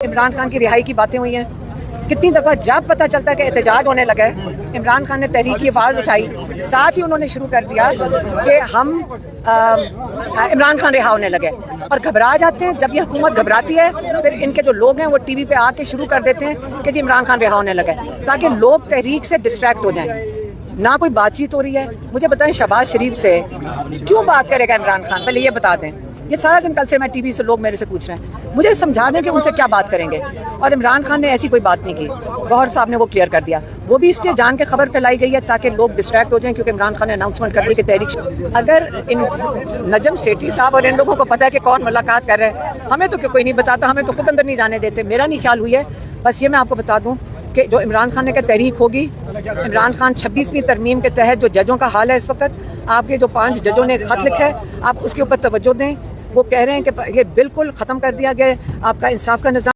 इमरान खान की रिहाई की बातें हुई हैं। कितनी दफ़ा जब पता चलता है कि एहतजाज होने लगा है, इमरान खान ने तहरीक की आवाज़ उठाई, साथ ही उन्होंने शुरू कर दिया कि हम इमरान खान रिहा होने लगे और घबरा जाते हैं। जब ये हुकूमत घबराती है फिर इनके जो लोग हैं वो टीवी पे आके शुरू कर देते हैं कि जी इमरान खान रिहा होने लगे, ताकि लोग तहरीक से डिस्ट्रैक्ट हो जाएं। ना कोई बातचीत हो रही है। मुझे बताएं शहबाज शरीफ से क्यों बात करेगा इमरान खान, पहले ये बता दें। ये सारा दिन कल से मैं टीवी से लोग मेरे से पूछ रहे हैं, मुझे समझा दें कि उनसे क्या बात करेंगे। और इमरान खान ने ऐसी कोई बात नहीं की, गौहर साहब ने वो क्लियर कर दिया। वो भी इसलिए जान के खबर पे लाई गई है ताकि लोग डिस्ट्रैक्ट हो जाएं, क्योंकि इमरान खान ने अनाउंसमेंट कर दी कि तहरीक। अगर इन नजम सेठी साहब और इन लोगों को पता है कि कौन मुलाकात कर रहे हैं, हमें तो कोई नहीं बताता, हमें तो खुद अंदर नहीं जाने देते। मेरा नहीं ख्याल हुई है। बस ये मैं आपको बता दूं कि जो इमरान खान ने कहा तहरीक होगी, इमरान खान 26वीं तरमीम के तहत जो जजों का हाल है इस वक्त, आपके जो 5 जजों ने खत लिखा है, आप उसके ऊपर तवज्जो दें। वो कह रहे हैं कि ये बिल्कुल ख़त्म कर दिया गया है, आपका इंसाफ का निज़ाम